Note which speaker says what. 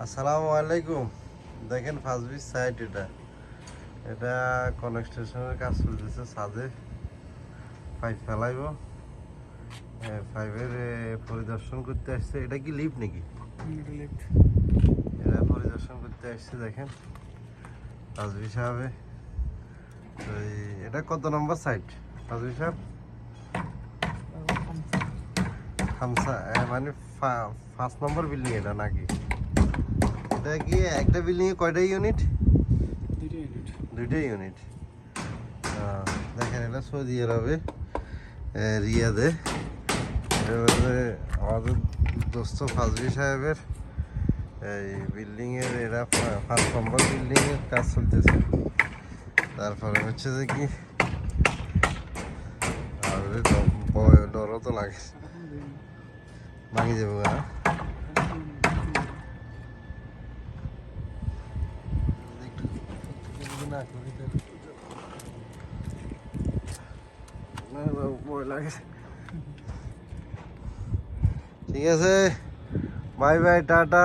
Speaker 1: আসসালামু আলাইকুম। দেখেন ফাজবির সাইট, এটা কনস্ট্রাকশনের কাজ চলতেছে। ছাদে পাইপ ফেলাইব, পাইপের পরিদর্শন করতে আসছে। এটা কি লিফট নাকি? এটা পরিদর্শন করতে আসছে। দেখেন ফাজবি সাহেবে, এটা কত নম্বর সাইট ফাজবি সাহেব? মানে 5 নম্বর বিল্ডিং এটা নাকি? এটা কি একটা বিল্ডিং এ কয়টা ইউনিট? দুইটা ইউনিট। দেখেন এটা সৌদি আরবে, রিয়াদে। আমাদের দোস্ত ফাজবি সাহেবের এই বিল্ডিং এর, এরা 5 নম্বর বিল্ডিং এর কাজ চলতেছে। তারপরে হচ্ছে যে কি ডরও তো লাগে, ভাঙি যাবো না। ঠিক আছে, বাই বাই, টাটা।